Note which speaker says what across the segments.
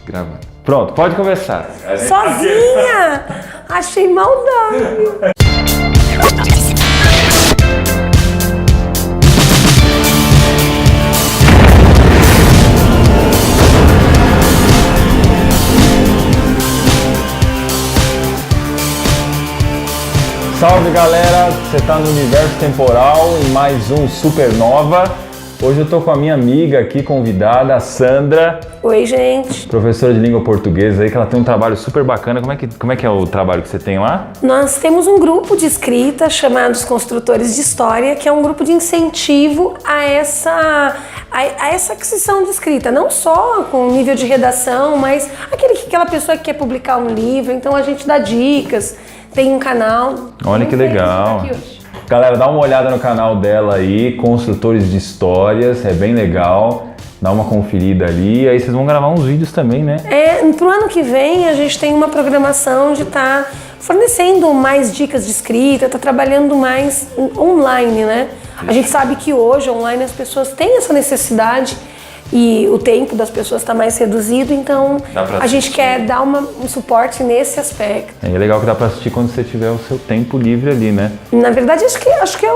Speaker 1: Gravando. Pronto, pode começar.
Speaker 2: Sozinha? Achei maldade.
Speaker 1: Salve galera, você tá no Universo Temporal em mais um Supernova. Hoje eu tô com a minha amiga aqui, convidada, a Sandra.
Speaker 2: Oi, gente.
Speaker 1: Professora de língua portuguesa aí, que ela tem um trabalho super bacana. Como é que é o trabalho que você tem lá?
Speaker 2: Nós temos um grupo de escrita chamado os Construtores de História, que é um grupo de incentivo a essa aquisição de escrita, não só com nível de redação, mas aquela pessoa que quer publicar um livro. Então a gente dá dicas, tem um canal.
Speaker 1: Olha que legal. Galera, dá uma olhada no canal dela aí, Construtores de Histórias, é bem legal. Dá uma conferida ali, aí vocês vão gravar uns vídeos também, né?
Speaker 2: Pro ano que vem a gente tem uma programação de estar fornecendo mais dicas de escrita, tá trabalhando mais online, né? A gente sabe que hoje online as pessoas têm essa necessidade e o tempo das pessoas está mais reduzido, então a gente quer dar um suporte nesse aspecto.
Speaker 1: É legal que dá para assistir quando você tiver o seu tempo livre ali, né?
Speaker 2: Na verdade, acho que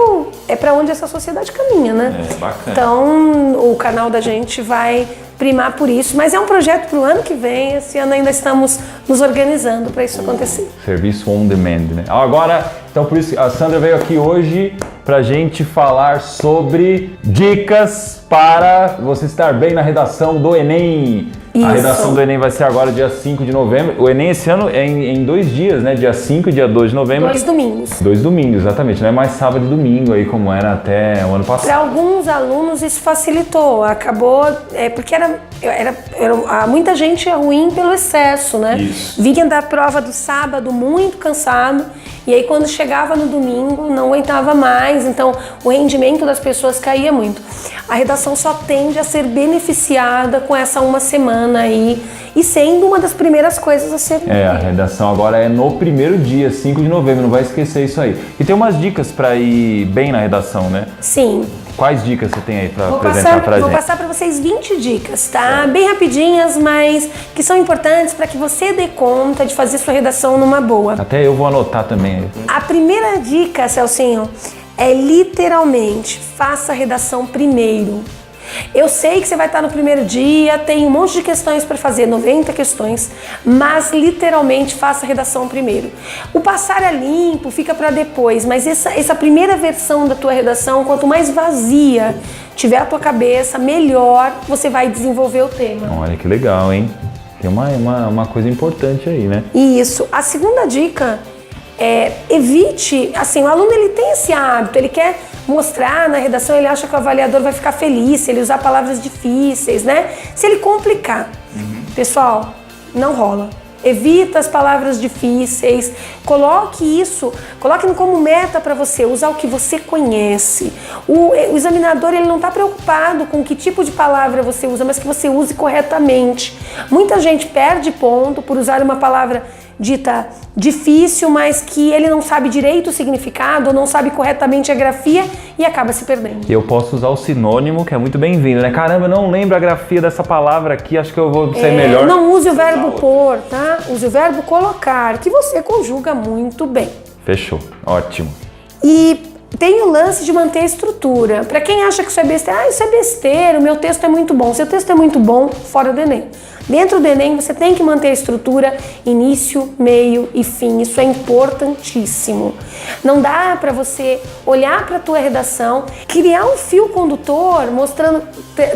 Speaker 2: é para onde essa sociedade caminha, né?
Speaker 1: É bacana.
Speaker 2: Então, o canal da gente vai primar por isso, mas é um projeto para o ano que vem. Esse ano ainda estamos nos organizando para isso acontecer.
Speaker 1: Serviço on demand, né? Agora, então por isso a Sandra veio aqui hoje pra gente falar sobre dicas para você estar bem na redação do Enem. Isso. A redação do Enem vai ser agora dia 5 de novembro. O Enem esse ano é em 2 dias, né? Dia 5 e dia 2 de novembro.
Speaker 2: 2 domingos.
Speaker 1: 2 domingos, exatamente. Não é mais sábado e domingo aí como era até o ano passado.
Speaker 2: Para alguns alunos isso facilitou. Acabou, porque muita gente é ruim pelo excesso, né?
Speaker 1: Isso.
Speaker 2: Vinha da prova do sábado muito cansado e aí quando chegava no domingo não aguentava mais, então o rendimento das pessoas caía muito. A redação só tende a ser beneficiada com essa uma semana aí e sendo uma das primeiras coisas a ser.
Speaker 1: A redação agora é no primeiro dia, 5 de novembro, não vai esquecer isso aí. E tem umas dicas para ir bem na redação, né?
Speaker 2: Sim.
Speaker 1: Quais dicas você tem aí para apresentar pra gente?
Speaker 2: Vou passar para vocês 20 dicas, tá? Bem rapidinhas, mas que são importantes para que você dê conta de fazer sua redação numa boa.
Speaker 1: Até eu vou anotar também.
Speaker 2: A primeira dica, Celcinho, é literalmente faça a redação primeiro. Eu sei que você vai estar no primeiro dia, tem um monte de questões para fazer, 90 questões, mas literalmente faça a redação primeiro. O passar a limpo fica para depois, mas essa primeira versão da tua redação, quanto mais vazia tiver a tua cabeça, melhor você vai desenvolver o tema.
Speaker 1: Olha que legal, hein? Tem uma coisa importante aí, né?
Speaker 2: Isso. A segunda dica evite, assim, o aluno ele tem esse hábito, ele quer mostrar na redação, ele acha que o avaliador vai ficar feliz se ele usar palavras difíceis, né? Se ele complicar. Pessoal, não rola. Evita as palavras difíceis, coloque como meta para você, usar o que você conhece. O examinador ele não está preocupado com que tipo de palavra você usa, mas que você use corretamente. Muita gente perde ponto por usar uma palavra dita difícil, mas que ele não sabe direito o significado, ou não sabe corretamente a grafia e acaba se perdendo.
Speaker 1: Eu posso usar o sinônimo, que é muito bem-vindo, né? Caramba, eu não lembro a grafia dessa palavra aqui, acho que eu vou ser melhor.
Speaker 2: Não use o verbo pôr, tá? Use o verbo colocar, que você conjuga muito bem.
Speaker 1: Fechou, ótimo.
Speaker 2: E tem o lance de manter a estrutura. Para quem acha que isso é besteira, isso é besteira, o meu texto é muito bom. Seu texto é muito bom, fora do Enem. Dentro do Enem você tem que manter a estrutura, início, meio e fim. Isso é importantíssimo. Não dá para você olhar para a tua redação, criar um fio condutor, mostrando,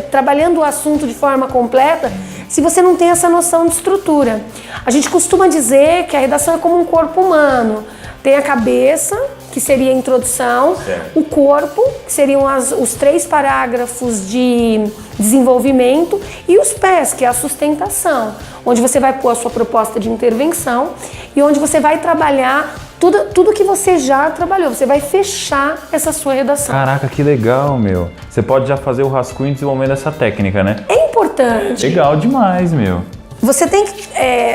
Speaker 2: trabalhando o assunto de forma completa, se você não tem essa noção de estrutura. A gente costuma dizer que a redação é como um corpo humano. Tem a cabeça, que seria a introdução, o corpo, que seriam os 3 parágrafos de desenvolvimento, e os pés, que é a sustentação, onde você vai pôr a sua proposta de intervenção e onde você vai trabalhar tudo que você já trabalhou. Você vai fechar essa sua redação.
Speaker 1: Caraca, que legal, meu. Você pode já fazer o rascunho desenvolvendo essa técnica, né?
Speaker 2: É importante.
Speaker 1: Legal demais, meu.
Speaker 2: Você tem que,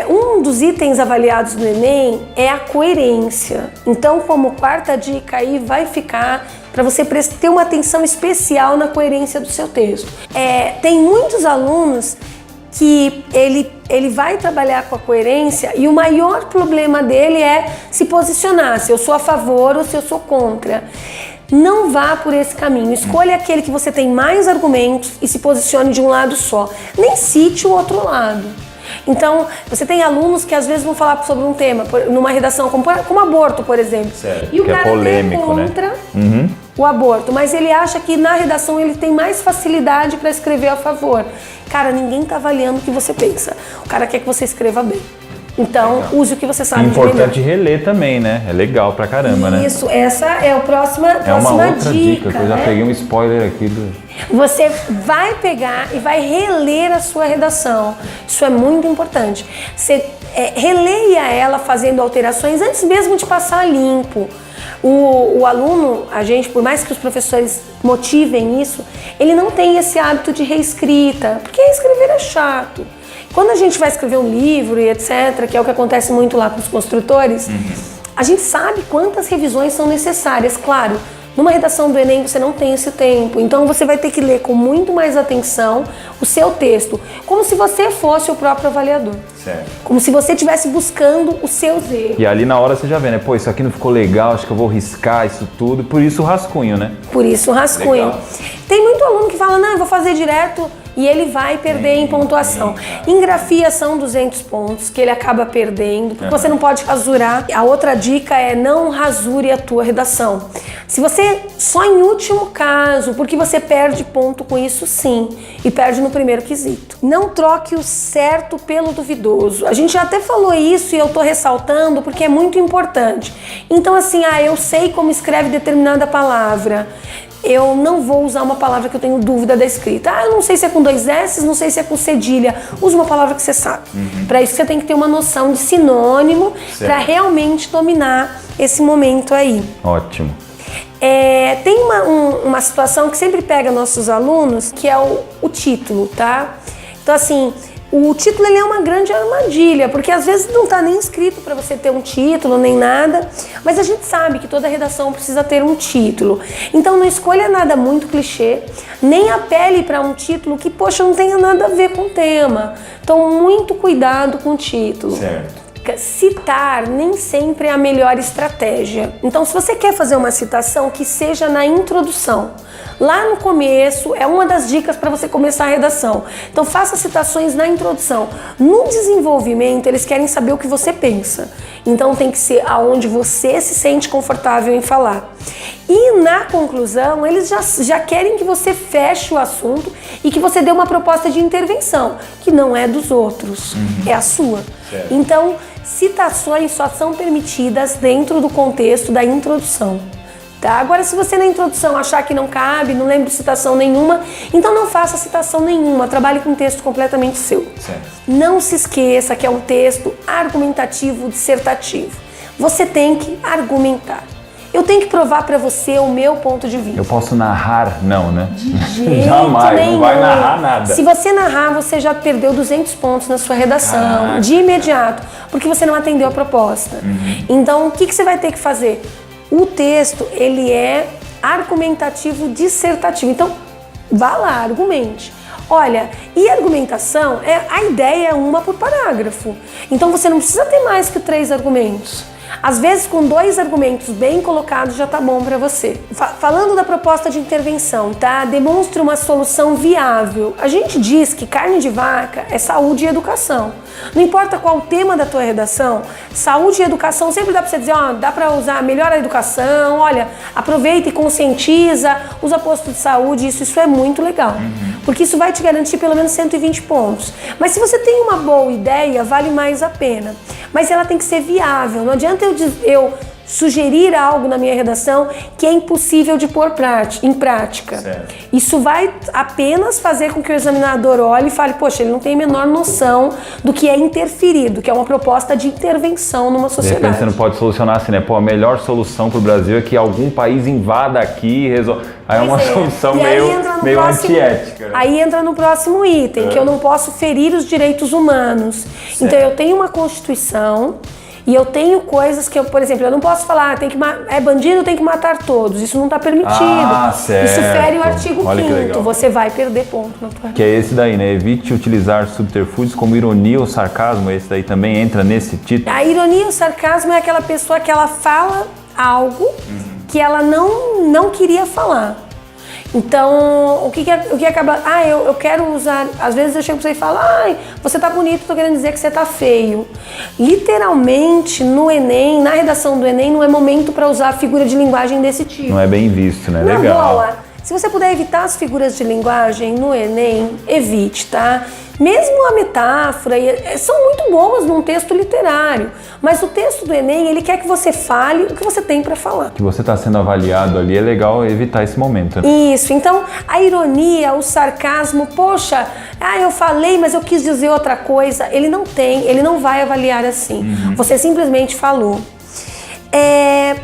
Speaker 2: um dos itens avaliados no Enem é a coerência. Então, como quarta dica aí vai ficar para você ter uma atenção especial na coerência do seu texto. Tem muitos alunos que ele vai trabalhar com a coerência e o maior problema dele é se posicionar, se eu sou a favor ou se eu sou contra. Não vá por esse caminho, escolha aquele que você tem mais argumentos e se posicione de um lado só, nem cite o outro lado. Então, você tem alunos que às vezes vão falar sobre um tema, numa redação como aborto, por exemplo.
Speaker 1: Certo,
Speaker 2: e o cara
Speaker 1: é polêmico,
Speaker 2: é contra o aborto, mas ele acha que na redação ele tem mais facilidade para escrever a favor. Cara, ninguém está avaliando o que você pensa. O cara quer que você escreva bem. Então, use o que você sabe de melhor.
Speaker 1: Importante reler também, né? É legal pra caramba, né?
Speaker 2: Isso, essa é a próxima dica.
Speaker 1: É uma outra dica, que eu já peguei um spoiler aqui do...
Speaker 2: Você vai pegar e vai reler a sua redação. Isso é muito importante. Você releia ela fazendo alterações antes mesmo de passar limpo. O aluno, a gente, por mais que os professores motivem isso, ele não tem esse hábito de reescrita, porque escrever é chato. Quando a gente vai escrever um livro e etc., que é o que acontece muito lá com os construtores, a gente sabe quantas revisões são necessárias. Claro, numa redação do Enem você não tem esse tempo, então você vai ter que ler com muito mais atenção o seu texto, como se você fosse o próprio avaliador.
Speaker 1: Certo.
Speaker 2: Como se você estivesse buscando os seus erros.
Speaker 1: E ali na hora você já vê, né? Pô, isso aqui não ficou legal, acho que eu vou riscar isso tudo. Por isso o rascunho, né?
Speaker 2: Por isso o rascunho.
Speaker 1: Legal.
Speaker 2: Tem muito aluno que fala, não, eu vou fazer direto e ele vai perder em pontuação. Em grafia são 200 pontos que ele acaba perdendo, porque você não pode rasurar. A outra dica é não rasure a tua redação. Se você, só em último caso, porque você perde ponto com isso sim, e perde no primeiro quesito. Não troque o certo pelo duvidoso. A gente já até falou isso e eu tô ressaltando porque é muito importante. Então assim, eu sei como escreve determinada palavra. Eu não vou usar uma palavra que eu tenho dúvida da escrita. Eu não sei se é com 2 S, não sei se é com cedilha. Usa uma palavra que você sabe. Para isso você tem que ter uma noção de sinônimo para realmente dominar esse momento aí.
Speaker 1: Ótimo.
Speaker 2: Tem uma situação que sempre pega nossos alunos, que é o título, tá? Então assim, o título ele é uma grande armadilha, porque às vezes não está nem escrito para você ter um título, nem nada, mas a gente sabe que toda redação precisa ter um título. Então não escolha nada muito clichê, nem apele para um título que, poxa, não tenha nada a ver com o tema. Então muito cuidado com o título.
Speaker 1: Certo.
Speaker 2: Citar nem sempre é a melhor estratégia. Então, se você quer fazer uma citação, que seja na introdução. Lá no começo, é uma das dicas para você começar a redação. Então, faça citações na introdução. No desenvolvimento, eles querem saber o que você pensa. Então, tem que ser aonde você se sente confortável em falar. E na conclusão, eles já querem que você feche o assunto e que você dê uma proposta de intervenção, que não é dos outros, é a sua.
Speaker 1: Certo.
Speaker 2: Então, citações só são permitidas dentro do contexto da introdução. Tá? Agora, se você na introdução achar que não cabe, não lembra de citação nenhuma, então não faça citação nenhuma, trabalhe com um texto completamente seu.
Speaker 1: Certo.
Speaker 2: Não se esqueça que é um texto argumentativo, dissertativo. Você tem que argumentar. Eu tenho que provar para você o meu ponto de vista.
Speaker 1: Eu posso narrar? Não, né?
Speaker 2: De jeito
Speaker 1: Jamais,
Speaker 2: nenhum.
Speaker 1: não vai narrar nada.
Speaker 2: Se você narrar, você já perdeu 200 pontos na sua redação, de imediato, porque você não atendeu a proposta. Então, o que você vai ter que fazer? O texto, ele é argumentativo dissertativo. Então, vá lá, argumente. Olha, e argumentação, a ideia é uma por parágrafo. Então, você não precisa ter mais que 3 argumentos. Às vezes, com 2 argumentos bem colocados, já tá bom para você. Falando da proposta de intervenção, tá? Demonstre uma solução viável. A gente diz que carne de vaca é saúde e educação. Não importa qual o tema da tua redação, saúde e educação sempre dá para você dizer, dá para usar melhor a educação, olha, aproveita e conscientiza, usa posto de saúde, isso é muito legal. Porque isso vai te garantir pelo menos 120 pontos. Mas se você tem uma boa ideia, vale mais a pena. Mas ela tem que ser viável. Não adianta eu sugerir algo na minha redação que é impossível de pôr em prática.
Speaker 1: Certo.
Speaker 2: Isso vai apenas fazer com que o examinador olhe e fale, poxa, ele não tem a menor noção do que é interferir, do que é uma proposta de intervenção numa
Speaker 1: De
Speaker 2: sociedade.
Speaker 1: repente você não pode solucionar assim, né? Pô, a melhor solução pro Brasil é que algum país invada aqui e resolve. Aí é uma solução meio antiética.
Speaker 2: Aí entra no próximo item, que eu não posso ferir os direitos humanos.
Speaker 1: Certo.
Speaker 2: Então eu tenho uma Constituição E eu tenho coisas que eu, por exemplo, eu não posso falar, é bandido, tem que matar todos. Isso não está permitido.
Speaker 1: Certo.
Speaker 2: Isso fere o artigo
Speaker 1: Olha que
Speaker 2: 5º.
Speaker 1: legal.
Speaker 2: Você vai perder ponto na tua
Speaker 1: Que é esse daí, né? Evite utilizar subterfúgios como ironia ou sarcasmo. Esse daí também entra nesse título.
Speaker 2: A ironia ou sarcasmo é aquela pessoa que ela fala algo que ela não queria falar. Então, o que acaba... eu quero usar... Às vezes eu chego pra você e falo, você tá bonito, tô querendo dizer que você tá feio. Literalmente, no Enem, na redação do Enem, não é momento para usar figura de linguagem desse tipo.
Speaker 1: Não é bem visto, né?
Speaker 2: Na
Speaker 1: Legal.
Speaker 2: boa, se você puder evitar as figuras de linguagem no Enem, evite, tá? Mesmo a metáfora, são muito boas num texto literário, mas o texto do Enem, ele quer que você fale o que você tem para falar.
Speaker 1: Que você está sendo avaliado ali, é legal evitar esse momento, né?
Speaker 2: Isso, então a ironia, o sarcasmo, poxa, eu falei, mas eu quis dizer outra coisa, ele não vai avaliar assim. Você simplesmente falou.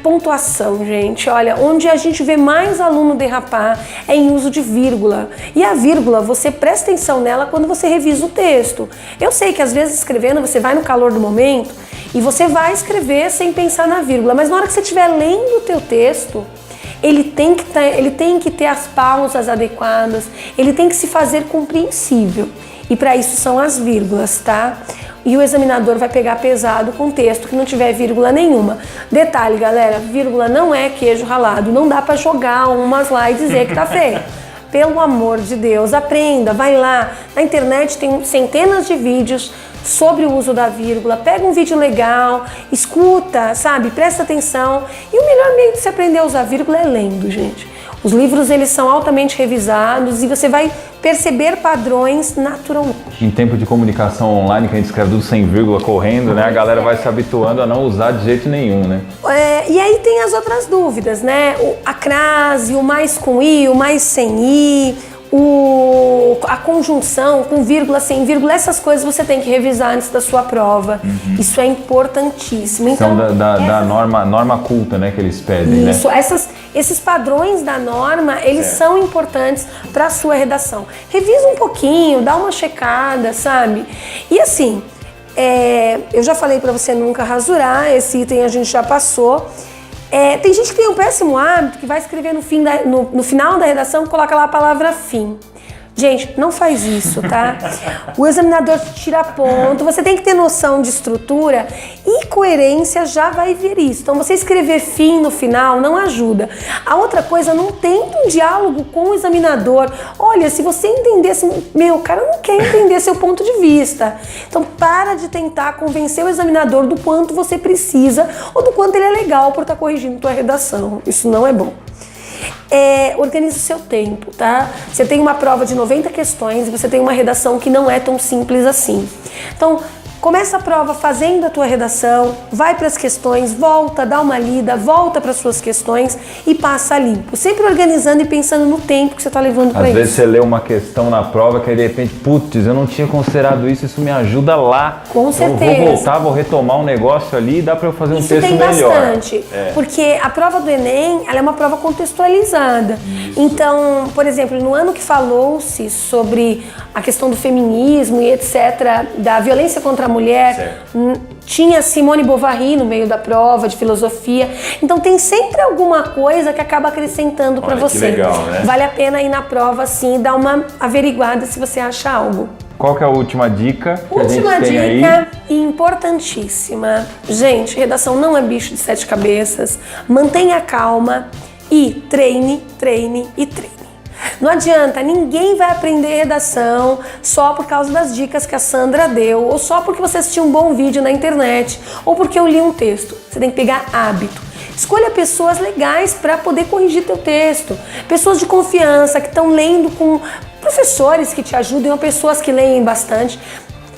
Speaker 2: Pontuação, gente. Olha, onde a gente vê mais aluno derrapar é em uso de vírgula. E a vírgula, você presta atenção nela quando você revisa o texto. Eu sei que às vezes escrevendo você vai no calor do momento e você vai escrever sem pensar na vírgula, mas na hora que você estiver lendo o teu texto, ele tem que ter as pausas adequadas, ele tem que se fazer compreensível. E para isso são as vírgulas, tá? E o examinador vai pegar pesado com texto que não tiver vírgula nenhuma. Detalhe, galera, vírgula não é queijo ralado. Não dá para jogar umas lá e dizer que tá feio. Pelo amor de Deus, aprenda, vai lá. Na internet tem centenas de vídeos sobre o uso da vírgula. Pega um vídeo legal, escuta, sabe? Presta atenção. E o melhor meio de se aprender a usar vírgula é lendo, gente. Os livros, eles são altamente revisados e você vai perceber padrões naturalmente.
Speaker 1: Em tempo de comunicação online, que a gente escreve tudo sem vírgula, correndo, né? A galera vai se habituando a não usar de jeito nenhum, né?
Speaker 2: E aí tem as outras dúvidas, né? A crase, o mais com i, o mais sem i, a conjunção com vírgula, sem vírgula, essas coisas você tem que revisar antes da sua prova. Isso é importantíssimo. Então,
Speaker 1: são da norma culta, né, que eles pedem,
Speaker 2: isso,
Speaker 1: né?
Speaker 2: Esses padrões da norma, eles são importantes para a sua redação. Revisa um pouquinho, dá uma checada, sabe? E assim, eu já falei para você nunca rasurar, esse item a gente já passou. Tem gente que tem um péssimo hábito que vai escrever no final da redação, coloca lá a palavra fim. Gente, não faz isso, tá? O examinador te tira ponto, você tem que ter noção de estrutura e coerência já vai ver isso. Então, você escrever fim no final não ajuda. A outra coisa, não tenta um diálogo com o examinador. Olha, se você entendesse... o cara não quer entender seu ponto de vista. Então, para de tentar convencer o examinador do quanto você precisa ou do quanto ele é legal por estar corrigindo tua redação. Isso não é bom. Organize o seu tempo, tá? Você tem uma prova de 90 questões e você tem uma redação que não é tão simples assim. Então, começa a prova fazendo a tua redação, vai para as questões, volta, dá uma lida, volta para as suas questões e passa limpo. Sempre organizando e pensando no tempo que você está levando para isso.
Speaker 1: Às vezes você lê uma questão na prova que aí de repente, putz, eu não tinha considerado isso me ajuda lá.
Speaker 2: Com certeza.
Speaker 1: Eu vou voltar, vou retomar um negócio ali e dá para eu fazer um texto melhor.
Speaker 2: Isso tem bastante, porque a prova do Enem, ela é uma prova contextualizada. Isso. Então, por exemplo, no ano que falou-se sobre a questão do feminismo e etc., da violência contra a mulher, tinha Simone Bovary no meio da prova de filosofia. Então tem sempre alguma coisa que acaba acrescentando para você.
Speaker 1: Que legal, né?
Speaker 2: Vale a pena ir na prova assim e dar uma averiguada se você acha algo.
Speaker 1: Qual que é a última dica que a gente tem aí?
Speaker 2: Última dica importantíssima. Gente, redação não é bicho de 7 cabeças. Mantenha calma e treine, treine e treine. Não adianta, ninguém vai aprender redação só por causa das dicas que a Sandra deu, ou só porque você assistiu um bom vídeo na internet, ou porque eu li um texto. Você tem que pegar hábito. Escolha pessoas legais para poder corrigir teu texto. Pessoas de confiança, que estão lendo com professores que te ajudem, ou pessoas que leem bastante.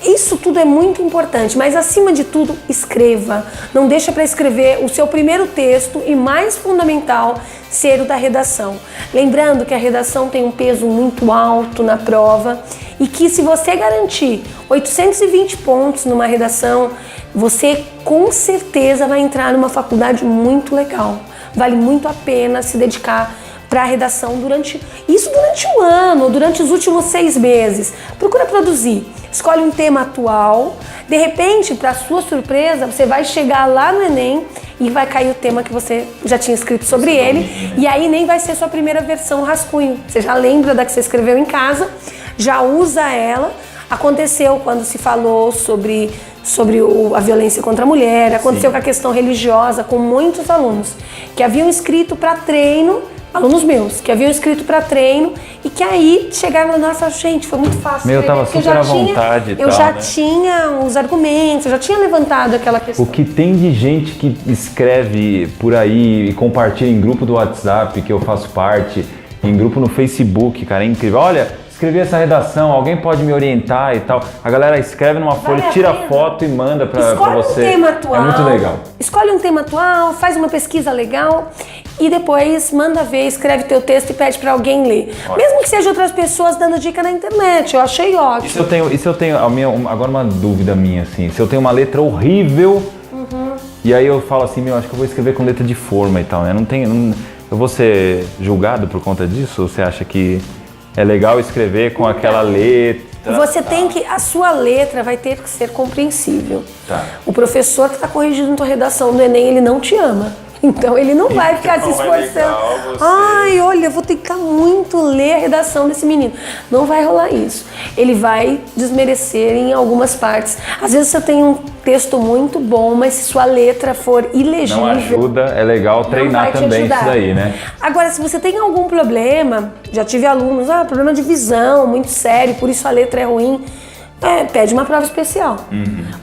Speaker 2: Isso tudo é muito importante, mas acima de tudo, escreva. Não deixa para escrever o seu primeiro texto e mais fundamental ser o da redação. Lembrando que a redação tem um peso muito alto na prova e que se você garantir 820 pontos numa redação, você com certeza vai entrar numa faculdade muito legal. Vale muito a pena se dedicar para a redação durante o ano, durante os últimos 6 meses. Procura produzir. Escolhe um tema atual. De repente, para sua surpresa, você vai chegar lá no Enem e vai cair o tema que você já tinha escrito sobre ele. E aí nem vai ser sua primeira versão rascunho. Você já lembra da que você escreveu em casa, já usa ela. Aconteceu quando se falou sobre a violência contra a mulher, aconteceu com a questão religiosa, com muitos alunos que haviam escrito para treino, alunos meus, que haviam escrito para treino e que aí chegaram na nossa, gente, foi muito fácil.
Speaker 1: Eu tava super à vontade e tal,
Speaker 2: eu já tinha os argumentos, eu já tinha levantado aquela questão.
Speaker 1: O que tem de gente que escreve por aí e compartilha em grupo do WhatsApp, que eu faço parte, em grupo no Facebook, cara, é incrível. Olha, escrevi essa redação, alguém pode me orientar e tal. A galera escreve numa folha, tira foto e manda pra você.
Speaker 2: Escolhe um tema atual.
Speaker 1: É muito legal.
Speaker 2: Escolhe um tema atual, faz uma pesquisa legal e depois manda ver, escreve teu texto e pede pra alguém ler. Ótimo. Mesmo que seja outras pessoas dando dica na internet, eu achei ótimo.
Speaker 1: E se eu tenho agora uma dúvida minha, assim, se eu tenho uma letra horrível, e aí eu falo assim, acho que eu vou escrever com letra de forma e tal, né? Eu vou ser julgado por conta disso? Ou você acha que é legal escrever com aquela letra?
Speaker 2: Você tem que... A sua letra vai ter que ser compreensível.
Speaker 1: Tá.
Speaker 2: O professor que está corrigindo tua redação do Enem, ele não te ama. Então ele não vai ficar se esforçando. Ai, olha, eu vou tentar muito ler a redação desse menino. Não vai rolar isso. Ele vai desmerecer em algumas partes. Às vezes você tem um texto muito bom, mas se sua letra for ilegível...
Speaker 1: Não ajuda, é legal treinar também isso daí, né?
Speaker 2: Agora, se você tem algum problema, já tive alunos, problema de visão, muito sério, por isso a letra é ruim, pede uma prova especial.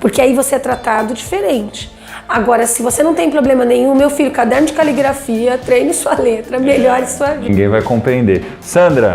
Speaker 2: Porque aí você é tratado diferente. Agora, se você não tem problema nenhum, meu filho, caderno de caligrafia, treine sua letra, melhore sua vida.
Speaker 1: Ninguém vai compreender. Sandra,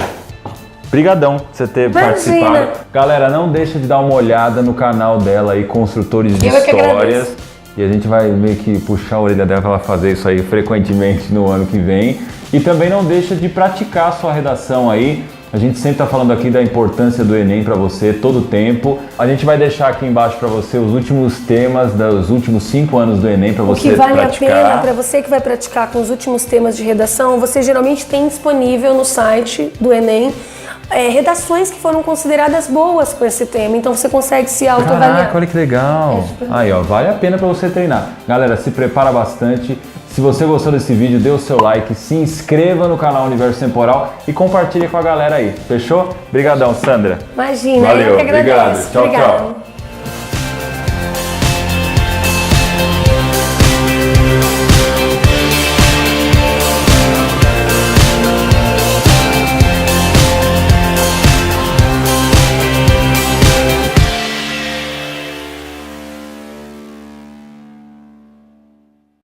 Speaker 1: brigadão por você ter participado. Galera, não deixa de dar uma olhada no canal dela aí, Construtores de Histórias. E a gente vai meio que puxar a orelha dela para ela fazer isso aí frequentemente no ano que vem. E também não deixa de praticar a sua redação aí. A gente sempre está falando aqui da importância do Enem para você todo o tempo. A gente vai deixar aqui embaixo para você os últimos temas dos últimos 5 anos do Enem para você praticar. O que vale a pena
Speaker 2: para você que vai praticar com os últimos temas de redação, você geralmente tem disponível no site do Enem redações que foram consideradas boas com esse tema, então você consegue se autoavaliar.
Speaker 1: Caraca, olha que legal! Aí, ó, vale a pena para você treinar. Galera, se prepara bastante. Se você gostou desse vídeo, dê o seu like, se inscreva no canal Universo Temporal e compartilhe com a galera aí. Fechou? Obrigadão, Sandra.
Speaker 2: Imagina,
Speaker 1: valeu,
Speaker 2: eu que agradeço.
Speaker 1: Obrigado. Tchau, tchau.